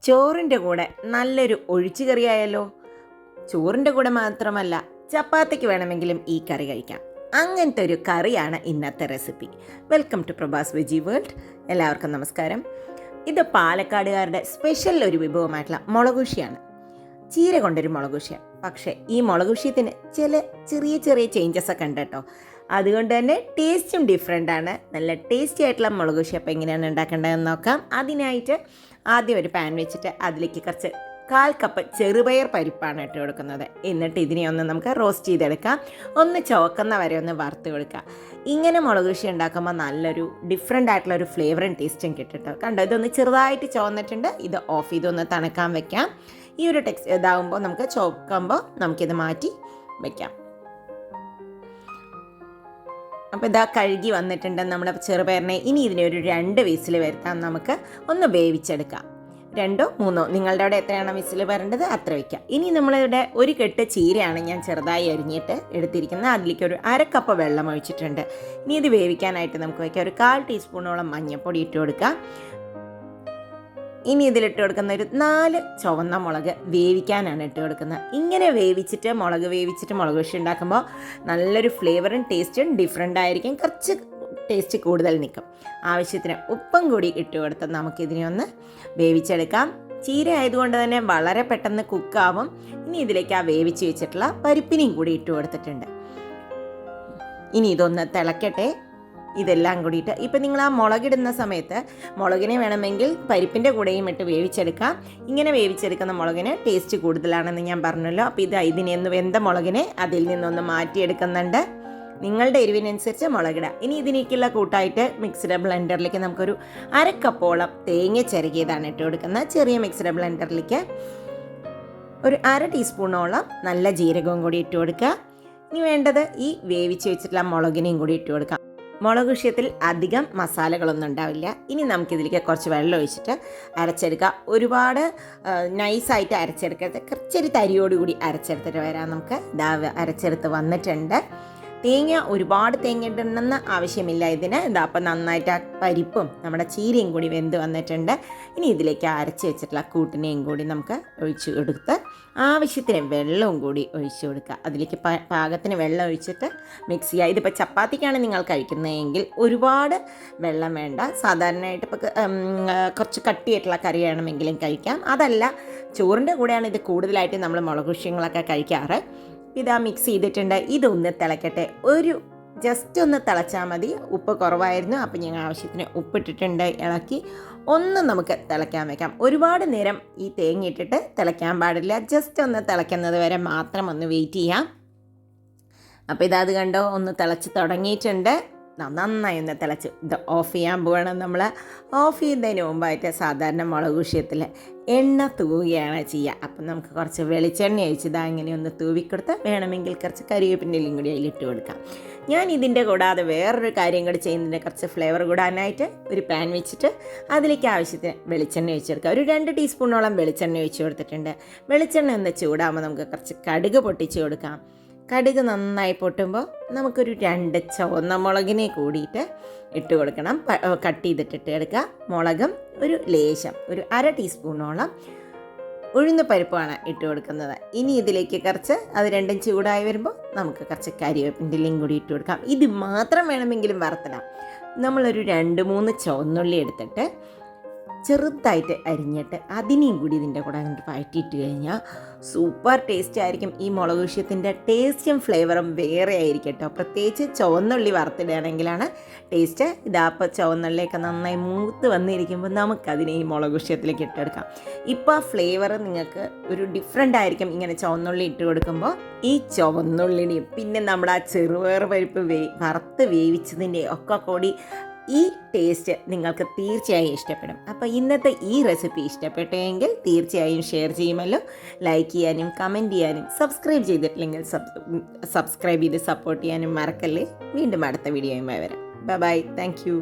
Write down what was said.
ചോറിൻ്റെ കൂടെ നല്ലൊരു ഒഴിച്ചുകറിയായല്ലോ. ചോറിൻ്റെ കൂടെ മാത്രമല്ല, ചപ്പാത്തിക്ക് വേണമെങ്കിലും ഈ കറി കഴിക്കാം. അങ്ങനത്തെ ഒരു കറിയാണ് ഇന്നത്തെ recipe. Welcome to Prabha's veggie world. എല്ലാവർക്കും നമസ്കാരം. ഇത് പാലക്കാടുകാരുടെ സ്പെഷ്യൽ ഒരു വിഭവമായിട്ടുള്ള മുളകൂശ്യാണ്. ചീര കൊണ്ടൊരു മുളകൂശ്യം. പക്ഷേ ഈ മുളകൂശ്യത്തിന് ചെറിയ ചെറിയ ചേഞ്ചസ് ഒക്കെ ഉണ്ട് കേട്ടോ. അതുകൊണ്ട് തന്നെ ടേസ്റ്റും ഡിഫറെൻ്റ് ആണ്. നല്ല ടേസ്റ്റി ആയിട്ടുള്ള മുളകൂശ്യം അപ്പോൾ എങ്ങനെയാണ് ഉണ്ടാക്കേണ്ടതെന്ന് നോക്കാം. അതിനായിട്ട് ആദ്യം ഒരു പാൻ വെച്ചിട്ട് അതിലേക്ക് കുറച്ച് 1/4 കപ്പ് ചെറുപയർ പരിപ്പാണ് ഇട്ട് കൊടുക്കുന്നത്. എന്നിട്ട് ഇതിനെ ഒന്ന് നമുക്ക് റോസ്റ്റ് ചെയ്തെടുക്കാം. ഒന്ന് ചുവക്കുന്ന വരെ ഒന്ന് വറുത്ത് കൊടുക്കുക. ഇങ്ങനെ മുളകുശി ഉണ്ടാക്കുമ്പോൾ നല്ലൊരു ഡിഫറെൻ്റ് ആയിട്ടുള്ള ഒരു ഫ്ലേവറും ടേസ്റ്റും കിട്ടും. കണ്ടോ, ഇതൊന്ന് ചെറുതായിട്ട് ചുവന്നിട്ടുണ്ട്. ഇത് ഓഫ് ചെയ്തൊന്ന് തണുക്കാൻ വെക്കാം. ഈ ഒരു ഇതാകുമ്പോൾ നമുക്ക് ചുവക്കുമ്പോൾ നമുക്കിത് മാറ്റി വയ്ക്കാം. അപ്പോൾ ഇതാ കഴുകി വന്നിട്ടുണ്ട് നമ്മുടെ ചെറുപയറിനെ. ഇനി ഇതിനെ ഒരു 2 വിസിൽ വരുത്താം. നമുക്ക് ഒന്ന് വേവിച്ചെടുക്കാം. 2 3 നിങ്ങളുടെ അവിടെ എത്രയാണ് വിസിൽ വരേണ്ടത് അത്ര വയ്ക്കാം. ഇനി നമ്മളിവിടെ ഒരു കെട്ട് ചീരയാണ് ഞാൻ ചെറുതായി അരിഞ്ഞിട്ട് എടുത്തിരിക്കുന്നത്. അതിലേക്ക് ഒരു 1/2 കപ്പ് വെള്ളം ഒഴിച്ചിട്ടുണ്ട്. ഇനി ഇത് വേവിക്കാനായിട്ട് നമുക്ക് വയ്ക്കാം. ഒരു 1/4 ടീസ്പൂണോളം മഞ്ഞൾപ്പൊടി ഇട്ട് കൊടുക്കാം. ഇനി ഇതിലിട്ട് കൊടുക്കുന്ന ഒരു 4 ചുവന്ന മുളക് വേവിക്കാനാണ് ഇട്ട് കൊടുക്കുന്നത്. ഇങ്ങനെ വേവിച്ചിട്ട് മുളക് കൃഷി ഉണ്ടാക്കുമ്പോൾ നല്ലൊരു ഫ്ലേവറും ടേസ്റ്റും ഡിഫറെൻ്റ് ആയിരിക്കും. കുറച്ച് ടേസ്റ്റ് കൂടുതൽ നിൽക്കും. ആവശ്യത്തിന് ഉപ്പും കൂടി ഇട്ട് കൊടുത്ത് നമുക്കിതിനെ ഒന്ന് വേവിച്ചെടുക്കാം. ചീര ആയതുകൊണ്ട് തന്നെ വളരെ പെട്ടെന്ന് കുക്കാവും. ഇനി ഇതിലേക്ക് ആ വേവിച്ച് വെച്ചിട്ടുള്ള പരിപ്പിനെയും കൂടി ഇട്ട് കൊടുത്തിട്ടുണ്ട്. ഇനി ഇതൊന്ന് തിളക്കട്ടെ. ഇതെല്ലാം കൂടിയിട്ട് ഇപ്പം നിങ്ങൾ ആ മുളകിടുന്ന സമയത്ത് മുളകിനെ വേണമെങ്കിൽ പരിപ്പിൻ്റെ കൂടെയും ഇട്ട് വേവിച്ചെടുക്കാം. ഇങ്ങനെ വേവിച്ചെടുക്കുന്ന മുളകിന് ടേസ്റ്റ് കൂടുതലാണെന്ന് ഞാൻ പറഞ്ഞല്ലോ. അപ്പോൾ ഇതിനെയൊന്ന് വെന്ത മുളകിനെ അതിൽ നിന്നൊന്ന് മാറ്റിയെടുക്കുന്നുണ്ട്. നിങ്ങളുടെ എരിവിനനുസരിച്ച് മുളകിടുക. ഇനി ഇതിനേക്കുള്ള കൂട്ടായിട്ട് മിക്സ്ഡ് ബ്ലെൻഡറിലേക്ക് നമുക്കൊരു 1/2 കപ്പോളം തേങ്ങ ചിരകിയതാണ് ഇട്ട് കൊടുക്കുന്നത്. ചെറിയ മിക്സ്ഡ് ബ്ലെൻഡറിലേക്ക് ഒരു 1/2 ടീസ്പൂണോളം നല്ല ജീരകവും കൂടി ഇട്ട് കൊടുക്കുക. ഇനി വേണ്ടത് ഈ വേവിച്ച് വെച്ചിട്ടുള്ള മുളകിനെയും കൂടി ഇട്ട് കൊടുക്കാം. മുളക് വിഷയത്തിൽ അധികം മസാലകളൊന്നും ഉണ്ടാവില്ല. ഇനി നമുക്കിതിലേക്ക് കുറച്ച് വെള്ളം ഒഴിച്ചിട്ട് അരച്ചെടുക്കുക. ഒരുപാട് നൈസായിട്ട് അരച്ചെടുക്കരുത്. കുറച്ചൊരു തരിയോടുകൂടി അരച്ചെടുത്തിട്ട് വരാം. നമുക്ക് ഇതാ അരച്ചെടുത്ത് വന്നിട്ടുണ്ട്. ഒരുപാട് തേങ്ങ ഇടണമെന്ന് ആവശ്യമില്ല ഇതിന്. അപ്പം നന്നായിട്ട് ആ പരിപ്പും നമ്മുടെ ചീരയും കൂടി വെന്ത് വന്നിട്ടുണ്ട്. ഇനി ഇതിലേക്ക് അരച്ച് വെച്ചിട്ടുള്ള കൂട്ടിനെയും കൂടി നമുക്ക് ഒഴിച്ച് കൊടുത്ത് ആവശ്യത്തിന് വെള്ളവും കൂടി ഒഴിച്ചു കൊടുക്കുക. അതിലേക്ക് പാകത്തിന് വെള്ളം ഒഴിച്ചിട്ട് മിക്സ് ചെയ്യുക. ഇതിപ്പോൾ ചപ്പാത്തിക്കാണ് നിങ്ങൾ കഴിക്കുന്നതെങ്കിൽ ഒരുപാട് വെള്ളം വേണ്ട. സാധാരണയായിട്ട് ഇപ്പോൾ കുറച്ച് കട്ടിയായിട്ടുള്ള കറി വേണമെങ്കിലും കഴിക്കാം. അതല്ല, ചോറിൻ്റെ കൂടെയാണ് ഇത് കൂടുതലായിട്ട് നമ്മൾ മുളക് കൃഷികളൊക്കെ കഴിക്കാറ്. ഇതാ മിക്സ് ചെയ്തിട്ടുണ്ട്. ഇതൊന്ന് തിളക്കട്ടെ. ജസ്റ്റ് ഒന്ന് തിളച്ചാൽ മതി. ഉപ്പ് കുറവായിരുന്നു, അപ്പം ഞാൻ ആവശ്യത്തിന് ഉപ്പിട്ടിട്ടുണ്ട്. ഇളക്കി ഒന്ന് നമുക്ക് തിളയ്ക്കാൻ വെക്കാം. ഒരുപാട് നേരം ഈ തേങ്ങ ഇട്ടിട്ട് തിളയ്ക്കാൻ പാടില്ല. ജസ്റ്റ് ഒന്ന് തിളയ്ക്കുന്നത് വരെ മാത്രം ഒന്ന് വെയിറ്റ് ചെയ്യാം. അപ്പോൾ ഇതത് കണ്ടോ, ഒന്ന് തിളച്ച് തുടങ്ങിയിട്ടുണ്ട്. നന്നായി ഒന്ന് തിളച്ച് ഇത് ഓഫ് ചെയ്യാൻ പോകണം. നമ്മൾ ഓഫ് ചെയ്യുന്നതിന് മുമ്പായിട്ട് സാധാരണ മുളക് വിഷയത്തിൽ എണ്ണ തൂവുകയാണ് ചെയ്യുക. അപ്പം നമുക്ക് കുറച്ച് വെളിച്ചെണ്ണ ഒഴിച്ചത് അങ്ങനെ ഒന്ന് തൂവിക്കൊടുത്ത് വേണമെങ്കിൽ കുറച്ച് കരിവേപ്പിൻ്റെലും കൂടി അതിലിട്ട് കൊടുക്കാം. ഞാൻ ഇതിൻ്റെ കൂടാതെ വേറൊരു കാര്യം കൂടി ചെയ്യുന്നതിൻ്റെ കുറച്ച് ഫ്ലേവർ കൂടാനായിട്ട് ഒരു പാൻ വെച്ചിട്ട് അതിലേക്ക് ആവശ്യത്തിന് വെളിച്ചെണ്ണ ഒഴിച്ച് കൊടുക്കുക. ഒരു 2 ടീസ്പൂണോളം വെളിച്ചെണ്ണ ഒഴിച്ച് കൊടുത്തിട്ടുണ്ട്. വെളിച്ചെണ്ണ ഒന്ന് ചൂടാകുമ്പോൾ നമുക്ക് കുറച്ച് കടുക് പൊട്ടിച്ച് കൊടുക്കാം. കടുക് നന്നായി പൊട്ടുമ്പോൾ നമുക്കൊരു 2 ചുവന്ന മുളകിനെ കൂടിയിട്ട് ഇട്ട് കൊടുക്കണം. കട്ട് ചെയ്തിട്ടിട്ട് എടുക്കുക. മുളകും ഒരു ലേശം ഒരു 1/2 ടീസ്പൂണോളം ഉഴുന്ന് പരിപ്പാണ് ഇട്ട് കൊടുക്കുന്നത്. ഇനി ഇതിലേക്ക് കുറച്ച് അത് രണ്ടും ചൂടായി വരുമ്പോൾ നമുക്ക് കുറച്ച് കരിവേപ്പിൻ്റെ ഇലയും കൂടി ഇട്ട് കൊടുക്കാം. ഇത് മാത്രം വേണമെങ്കിലും വറുത്തിടാം. നമ്മളൊരു 2-3 ചുവന്നുള്ളി എടുത്തിട്ട് ചെറുതായിട്ട് അരിഞ്ഞിട്ട് അതിനെയും കൂടി ഇതിൻ്റെ കൂടെ അങ്ങോട്ട് വഴറ്റിയിട്ട് കഴിഞ്ഞാൽ സൂപ്പർ ടേസ്റ്റ് ആയിരിക്കും. ഈ മുളക് വിഷയത്തിൻ്റെ ടേസ്റ്റും ഫ്ലേവറും വേറെ ആയിരിക്കും കേട്ടോ. പ്രത്യേകിച്ച് ചുവന്നുള്ളി വറുത്തിടുകയാണെങ്കിലാണ് ടേസ്റ്റ്. ഇതാപ്പോൾ ചുവന്നുള്ളിയൊക്കെ നന്നായി മൂത്ത് വന്നിരിക്കുമ്പോൾ നമുക്കതിനെ ഈ മുളക് വിഷയത്തിലേക്ക് ഇട്ടെടുക്കാം. ഇപ്പോൾ ആ ഫ്ലേവർ നിങ്ങൾക്ക് ഒരു ഡിഫറെൻ്റ് ആയിരിക്കും ഇങ്ങനെ ചുവന്നുള്ളി ഇട്ട് കൊടുക്കുമ്പോൾ. ഈ ചുവന്നുള്ളിനെയും പിന്നെ നമ്മുടെ ആ ചെറുപയർ പരിപ്പ് വറുത്ത് വേവിച്ചതിൻ്റെ ഒക്കെ കൂടി ഈ ടേസ്റ്റ് നിങ്ങൾക്ക് തീർച്ചയായും ഇഷ്ടപ്പെടും. അപ്പോൾ ഇന്നത്തെ ഈ റെസിപ്പി ഇഷ്ടപ്പെട്ടെങ്കിൽ തീർച്ചയായും ഷെയർ ചെയ്യുമല്ലോ. ലൈക്ക് ചെയ്യാനും കമൻറ്റ് ചെയ്യാനും സബ്സ്ക്രൈബ് ചെയ്തിട്ടില്ലെങ്കിൽ സബ്സ്ക്രൈബ് ചെയ്ത് സപ്പോർട്ട് ചെയ്യാനും മറക്കല്ലേ. വീണ്ടും അടുത്ത വീഡിയോയുമായി വരാം. ബൈ. Thank you.